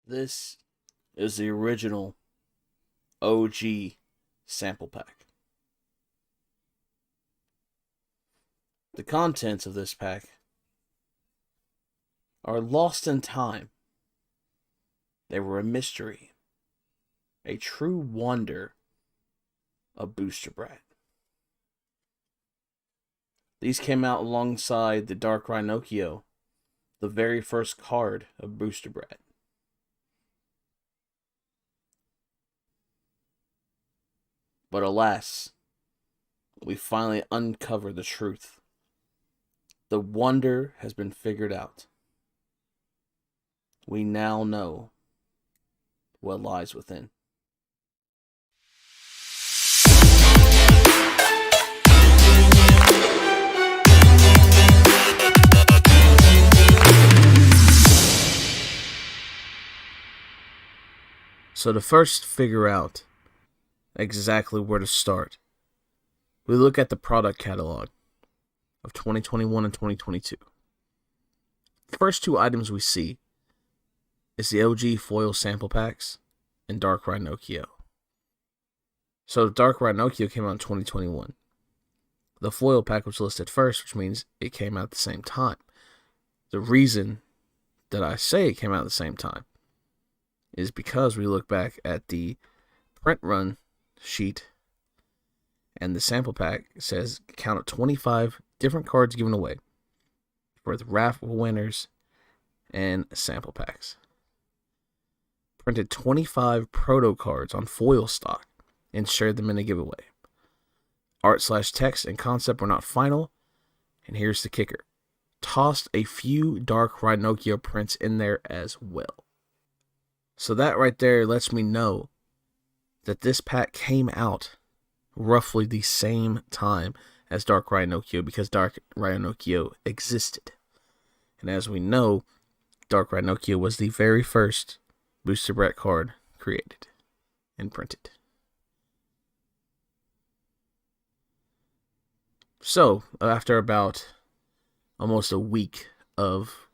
This is the original OG sample pack. The contents of this pack are lost in time. They were a mystery, a true wonder of Booster Brat. These came out alongside the Dark Rhinocchio, the very first card of Booster Brat. But alas, we finally uncovered the truth. The wonder has been figured out. We now know what lies within. So to first figure out exactly where to start, we look at the product catalog of 2021 and 2022. The first two items we see is the OG foil sample packs and Dark Rhinocchio. So Dark Rhinocchio came out in 2021. The foil pack was listed first, which means it came out at the same time. The reason that I say it came out at the same time is because we look back at the print run sheet, and the sample pack says count of 25 different cards given away for the raffle winners and sample packs. Printed 25 proto cards on foil stock and shared them in a giveaway. Art/text and concept were not final, and here's the kicker: tossed a few Dark Rhinocchio prints in there as well. So that right there lets me know that this pack came out roughly the same time as Dark Rhinocchio, because Dark Rhinocchio existed. And as we know, Dark Rhinocchio was the very first Booster Brat card created and printed. So, after about almost a week of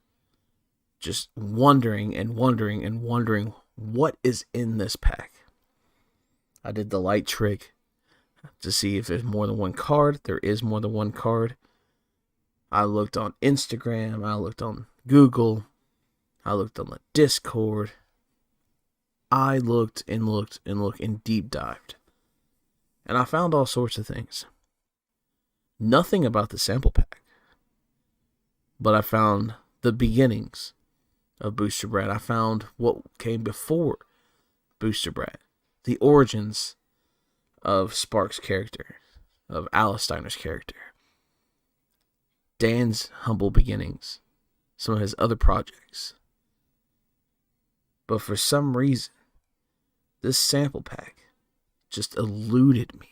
just wondering what is in this pack, I did the light trick to see if there's more than one card. There is more than one card. I looked on Instagram, I looked on Google, I looked on the Discord. I looked and deep dived. And I found all sorts of things. Nothing about the sample pack. But I found the beginnings of Booster Brat. I found what came before Booster Brat. The origins of Spark's character, of Alice Steiner's character. Dan's humble beginnings. Some of his other projects. But for some reason, this sample pack just eluded me.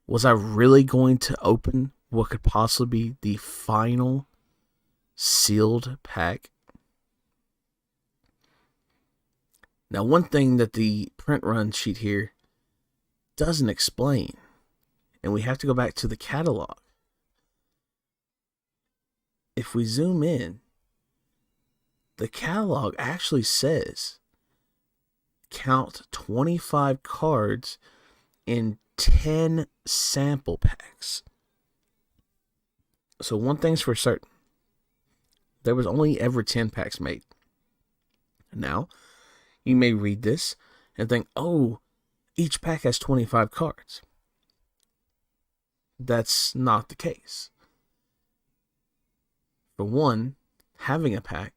Was I really going to open what could possibly be the final sealed pack? Now, one thing that the print run sheet here doesn't explain, and we have to go back to the catalog. If we zoom in, the catalog actually says count 25 cards in 10 sample packs. So one thing's for certain: there was only ever 10 packs made. Now, you may read this and think, oh, each pack has 25 cards. That's not the case. For one, having a pack,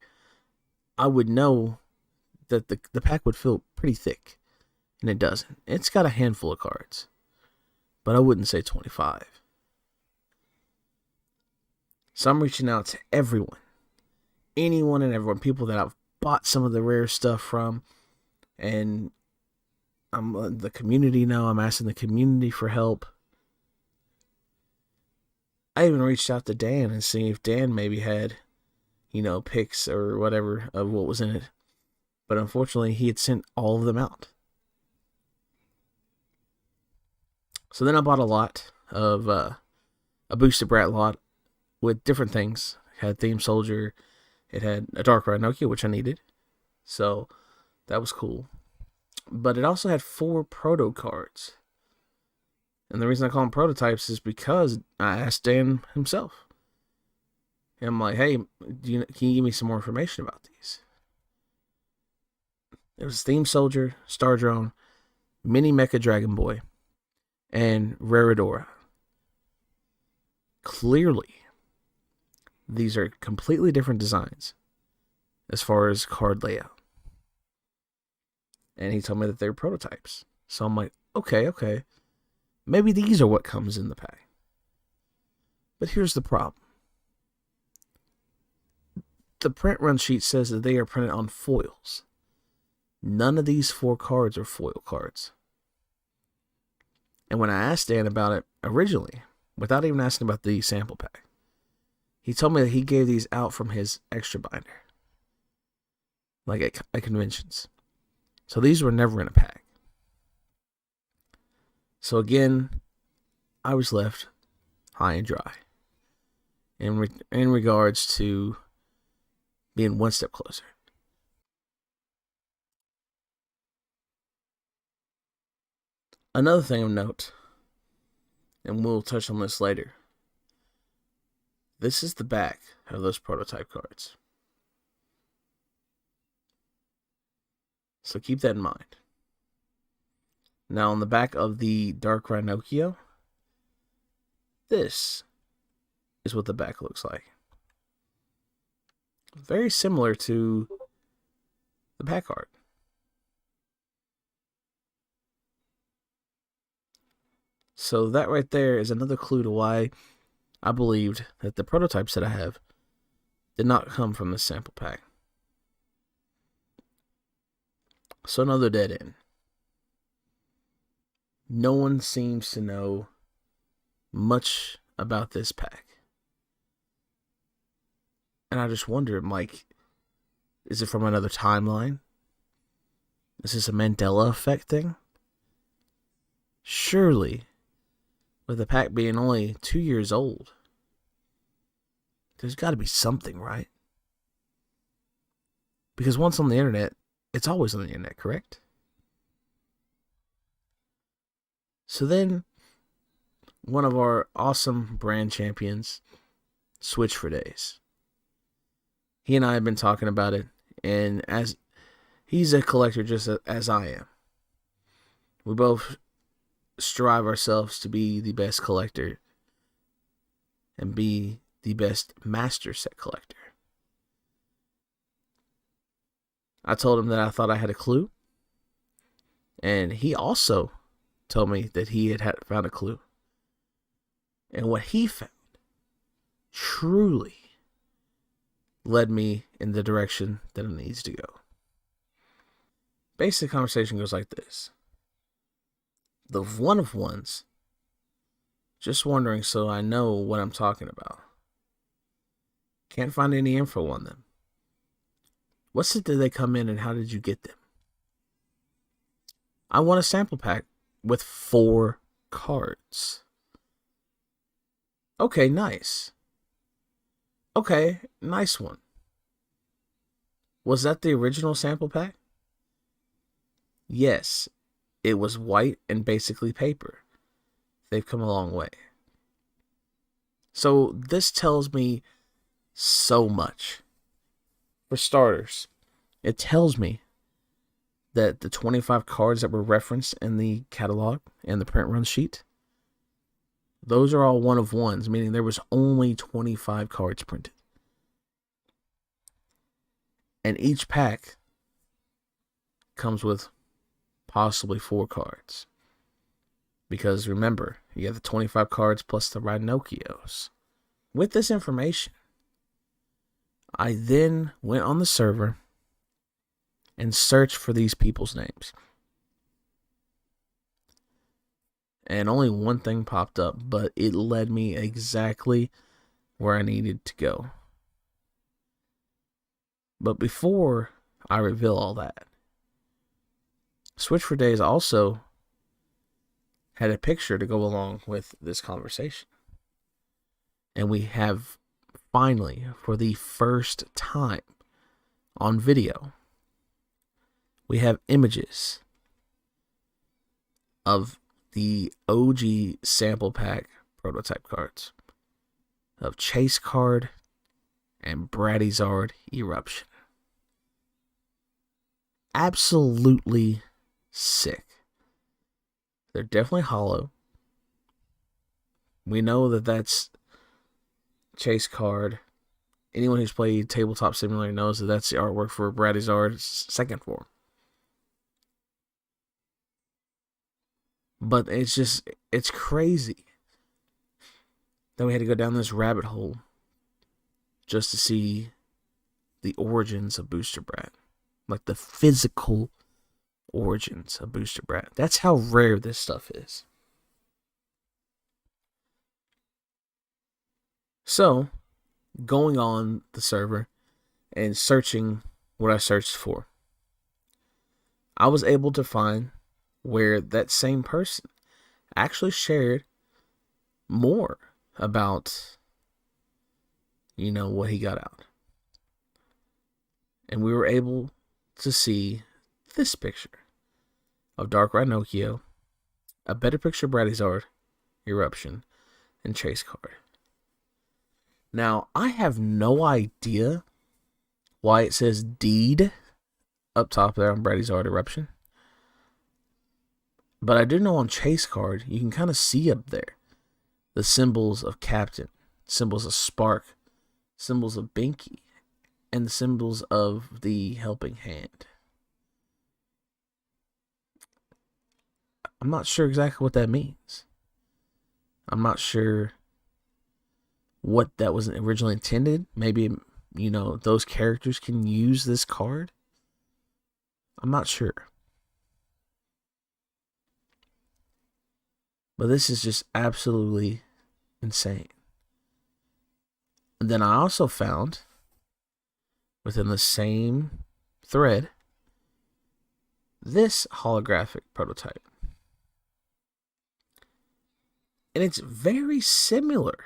I would know that the pack would feel pretty thick, and it doesn't. It's got a handful of cards, but I wouldn't say 25. So I'm reaching out to everyone, anyone and everyone, people that I've bought some of the rare stuff from, and I'm the community now. I'm asking the community for help. I even reached out to Dan and see if Dan maybe had, pics or whatever of what was in it. But unfortunately, he had sent all of them out. So then I bought a lot of a Booster Brat lot with different things. It had Theme Soldier. It had a Dark Rhinocchio, which I needed. So that was cool. But it also had 4 proto cards. And the reason I call them prototypes is because I asked Dan himself. And I'm like, hey, can you give me some more information about these? It was Steam Soldier, Star Drone, Mini Mecha Dragon Boy, and Raridora. Clearly, these are completely different designs as far as card layout. And he told me that they were prototypes. So I'm like, okay. Maybe these are what comes in the pack. But here's the problem. The print run sheet says that they are printed on foils. None of these 4 cards are foil cards. And when I asked Dan about it originally, without even asking about the sample pack, he told me that he gave these out from his extra binder. Like at conventions. So these were never in a pack. So again, I was left high and dry. In regards to being one step closer. Another thing of note, and we'll touch on this later. This is the back of those prototype cards. So keep that in mind. Now on the back of the Dark Rhinocchio, this is what the back looks like. Very similar to the pack art. So that right there is another clue to why I believed that the prototypes that I have did not come from this sample pack. So another dead end. No one seems to know much about this pack. And I just wonder, like, is it from another timeline? Is this a Mandela effect thing? Surely, with the pack being only 2 years old, there's got to be something, right? Because once on the internet, it's always on the internet, correct? So then, one of our awesome brand champions, Switch for Days. He and I have been talking about it, and as he's a collector just as I am. We both strive ourselves to be the best collector and be the best master set collector. I told him that I thought I had a clue, and he also told me that he had found a clue. And what he found truly led me in the direction that it needs to go. Basic conversation goes like this. The one of ones, just wondering so I know what I'm talking about. Can't find any info on them. What set did they come in and how did you get them? I want a sample pack with 4 cards. Okay, nice. Okay, nice one. Was that the original sample pack? Yes, it was white and basically paper. They've come a long way. So this tells me so much. For starters, it tells me that the 25 cards that were referenced in the catalog and the print run sheet, those are all one of ones, meaning there was only 25 cards printed. And each pack comes with possibly 4 cards. Because remember, you have the 25 cards plus the Rhinocchios. With this information, I then went on the server and searched for these people's names. And only one thing popped up, but it led me exactly where I needed to go. But before I reveal all that, Switch for Days also had a picture to go along with this conversation. And we have finally, for the first time on video, we have images of the OG sample pack prototype cards of Chase Card and Bratizard Eruption. Absolutely sick. They're definitely hollow. We know that that's Chase Card. Anyone who's played Tabletop Simulator knows that that's the artwork for Bratizard's second form. But it's crazy that we had to go down this rabbit hole just to see the origins of Booster Brat. Like the physical origins of Booster Brat. That's how rare this stuff is. So, going on the server and searching what I searched for, I was able to find where that same person actually shared more about, what he got out. And we were able to see this picture of Dark Rhinocchio, a better picture of Bratizard Eruption, and Chase Card. Now, I have no idea why it says Deed up top there on Bratizard Eruption. But I do know on Chase Card, you can kind of see up there the symbols of Captain, symbols of Spark, symbols of Binky, and the symbols of the helping hand. I'm not sure exactly what that means. I'm not sure what that was originally intended. Maybe, those characters can use this card. I'm not sure. But this is just absolutely insane. And then I also found, within the same thread, this holographic prototype. And it's very similar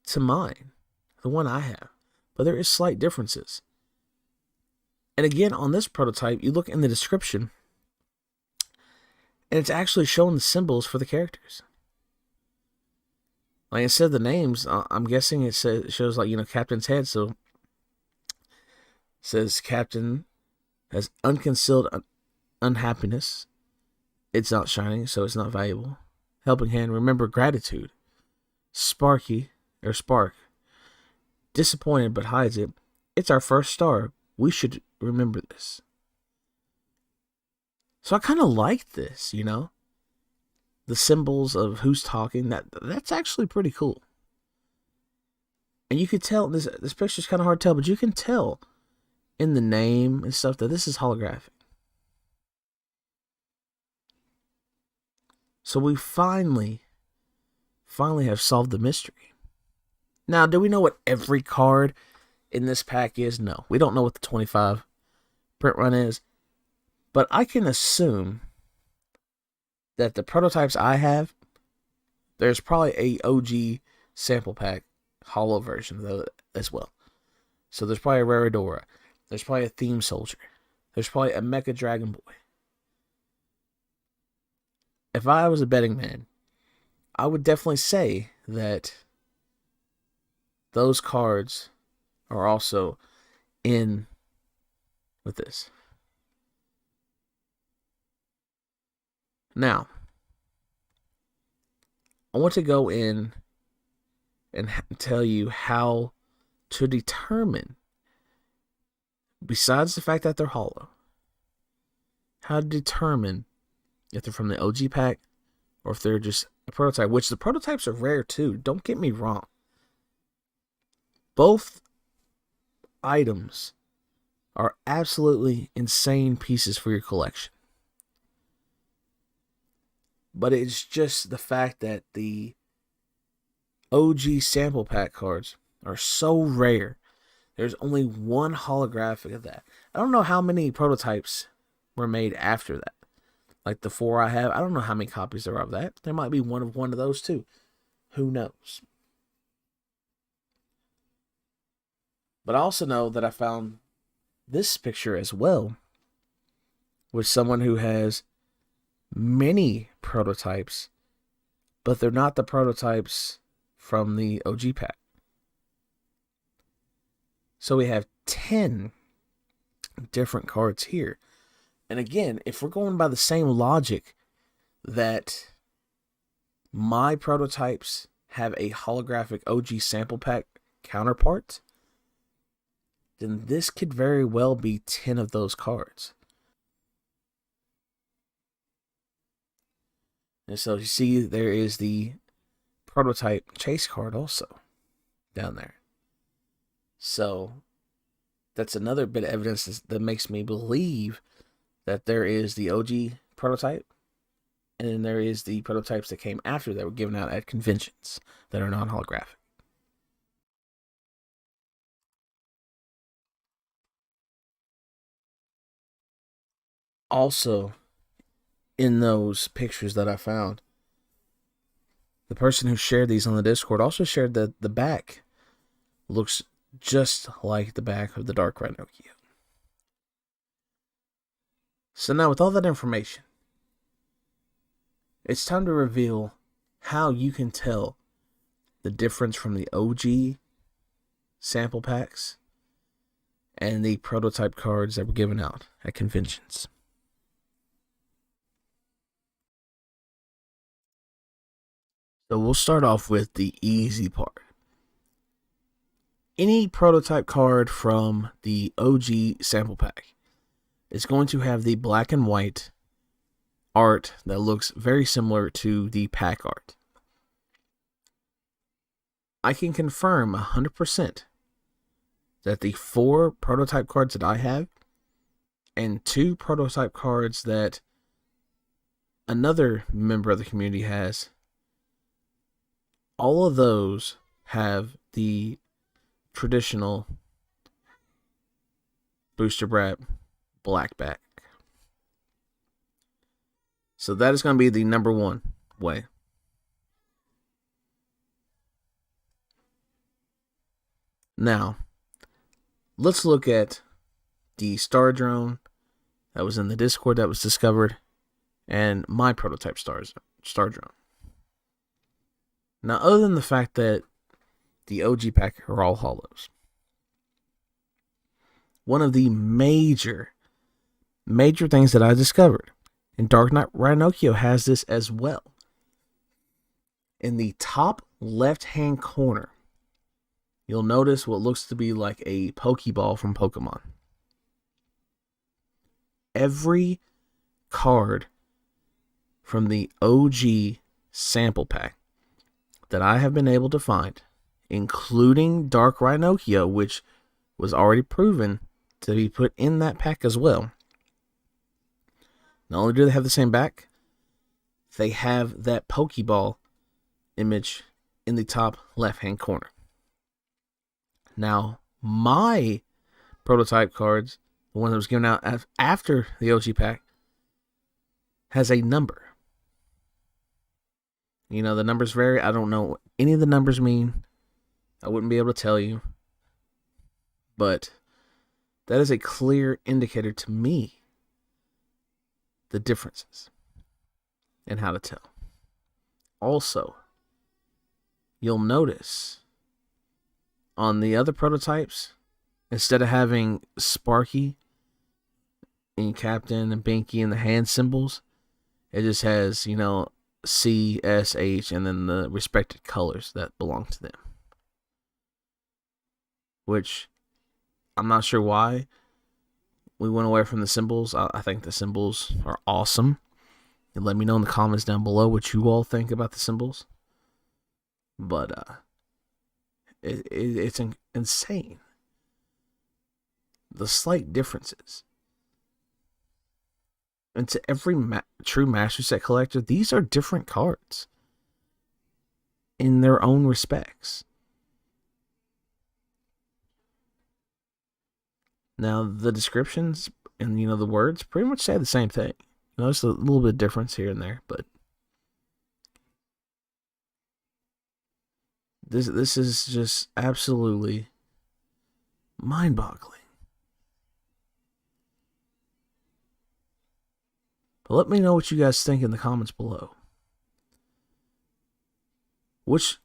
to mine, the one I have. But there is slight differences. And again, on this prototype, you look in the description, and it's actually showing the symbols for the characters. Like instead of the names, I'm guessing it shows Captain's head. So it says Captain has unconcealed unhappiness. It's not shining, so it's not valuable. Helping hand, remember gratitude. Spark, disappointed but hides it. It's our first star. We should remember this. So I kind of like this, the symbols of who's talking. That's actually pretty cool. And you could tell this picture's kind of hard to tell, but you can tell in the name and stuff that this is holographic. So we finally have solved the mystery. Now, do we know what every card in this pack is? No, we don't know what the 25 print run is. But I can assume that the prototypes I have, there's probably a OG sample pack hollow version though as well. So there's probably a Raridora. There's probably a Theme Soldier. There's probably a Mecha Dragon Boy. If I was a betting man, I would definitely say that those cards are also in with this. Now, I want to go in and tell you how to determine, besides the fact that they're hollow, how to determine if they're from the OG pack or if they're just a prototype, which the prototypes are rare too. Don't get me wrong. Both items are absolutely insane pieces for your collection. But it's just the fact that the OG sample pack cards are so rare. There's only one holographic of that. I don't know how many prototypes were made after that. Like the 4 I have, I don't know how many copies there are of that. There might be one of those too. Who knows? But I also know that I found this picture as well with someone who has many prototypes, but they're not the prototypes from the OG pack. So we have 10 different cards here. And again, if we're going by the same logic that my prototypes have a holographic OG sample pack counterpart, then this could very well be 10 of those cards. And so you see there is the prototype chase card also down there. So that's another bit of evidence that makes me believe that there is the OG prototype, and then there is the prototypes that came after that were given out at conventions that are non-holographic. Also, in those pictures that I found, the person who shared these on the Discord also shared that the back looks just like the back of the Dark Ranokio. So now with all that information, it's time to reveal how you can tell the difference from the OG sample packs and the prototype cards that were given out at conventions. So we'll start off with the easy part. Any prototype card from the OG sample pack is going to have the black and white art that looks very similar to the pack art. I can confirm 100% that the 4 prototype cards that I have and 2 prototype cards that another member of the community has, all of those have the traditional Booster Brat black back. So that is going to be the number one way. Now, let's look at the Star Drone that was in the Discord that was discovered and my prototype Star Drone. Now, other than the fact that the OG pack are all hollows, one of the major things that I discovered, and Dark Knight Ranokio has this as well, in the top left-hand corner, you'll notice what looks to be like a Pokeball from Pokemon. Every card from the OG sample pack that I have been able to find, including Dark Ranokio, which was already proven to be put in that pack as well. Not only do they have the same back, they have that Pokeball image in the top left-hand corner. Now, my prototype cards, the one that was given out after the OG pack, has a number. You know, the numbers vary. I don't know what any of the numbers mean. I wouldn't be able to tell you. But that is a clear indicator to me the differences and how to tell. Also, you'll notice on the other prototypes, instead of having Sparky and Captain and Binky and the hand symbols, it just has, you know, C, S, H, and then the respected colors that belong to them. Which, I'm not sure why we went away from the symbols. I think the symbols are awesome. And let me know in the comments down below what you all think about the symbols. But, it's insane. The slight differences. And to every true Master Set collector, these are different cards in their own respects. Now, the descriptions and, you know, the words pretty much say the same thing. You know, there's a little bit of difference here and there, but this is just absolutely mind-boggling. But let me know what you guys think in the comments below. Which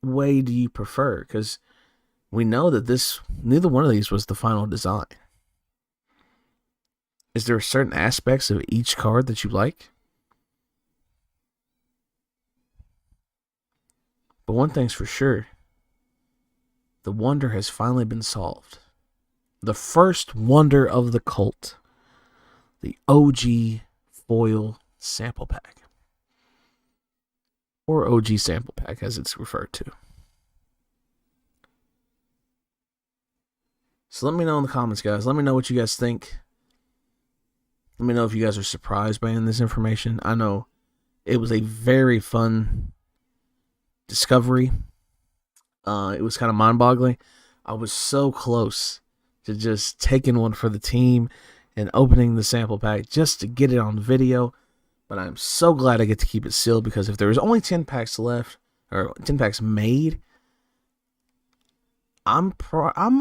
way do you prefer? Because we know that neither one of these was the final design. Is there certain aspects of each card that you like? But one thing's for sure, the wonder has finally been solved. The first wonder of the cult, the OG foil sample pack. Or OG sample pack as it's referred to. So let me know in the comments, guys. Let me know what you guys think. Let me know if you guys are surprised by any of this information. I know it was a very fun discovery. It was kind of mind-boggling. I was so close to just taking one for the team and opening the sample pack just to get it on video. But I'm so glad I get to keep it sealed, because if there was only 10 packs left, or 10 packs made, I'm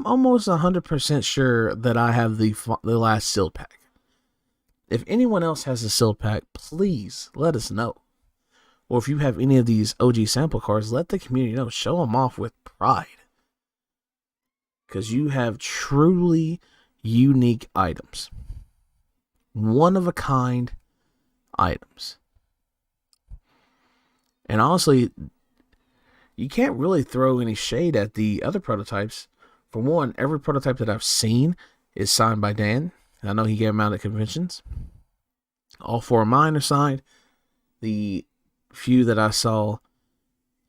almost 100% sure that I have the last sealed pack. If anyone else has a sealed pack, please let us know. Or if you have any of these OG sample cards, let the community know. Show them off with pride. Because you have truly unique items. One-of-a-kind items. And honestly, you can't really throw any shade at the other prototypes. For one, every prototype that I've seen is signed by Dan. I know he gave them out at conventions. All 4 of mine are signed. The few that I saw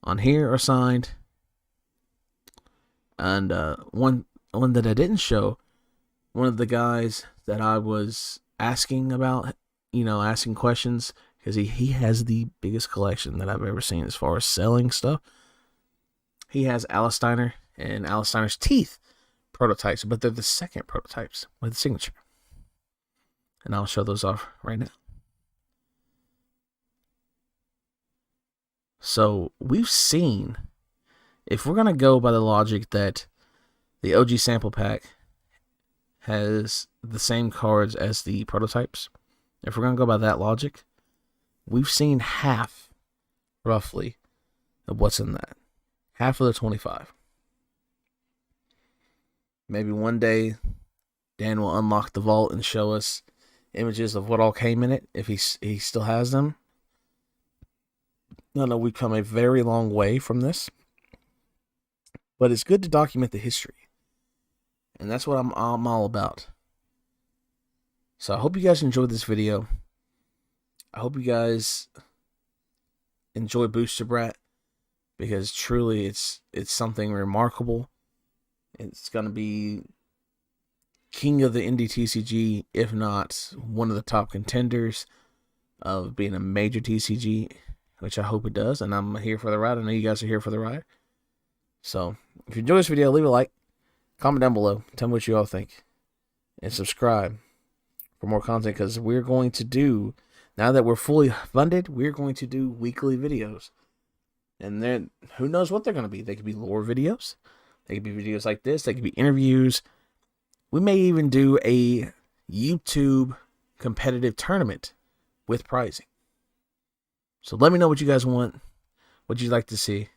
on here are signed. And one that I didn't show, one of the guys that I was asking about, asking questions, because he has the biggest collection that I've ever seen as far as selling stuff. He has Alistair and Alistair's teeth prototypes, but they're the second prototypes with the signature. And I'll show those off right now. So we've seen, if we're going to go by the logic that the OG sample pack has the same cards as the prototypes, if we're going to go by that logic, we've seen half, roughly, of what's in that. Half of the 25. Maybe one day Dan will unlock the vault and show us images of what all came in it, if he still has them. No, we've come a very long way from this. But it's good to document the history. And that's what I'm all about. So I hope you guys enjoyed this video. I hope you guys enjoy Booster Brat, because truly it's something remarkable. It's going to be king of the indie TCG, if not one of the top contenders of being a major TCG, which I hope it does. And I'm here for the ride. I know you guys are here for the ride. So if you enjoyed this video, leave a like, comment down below, tell me what you all think, and subscribe for more content, because we're going to do, now that we're fully funded, we're going to do weekly videos. And then who knows what they're going to be. They could be lore videos. They could be videos like this. They could be interviews. We may even do a YouTube competitive tournament with prizing. So let me know what you guys want, what you'd like to see.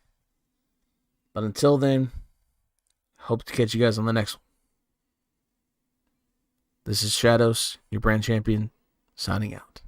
But until then, hope to catch you guys on the next one. This is Shadows, your brand champion, signing out.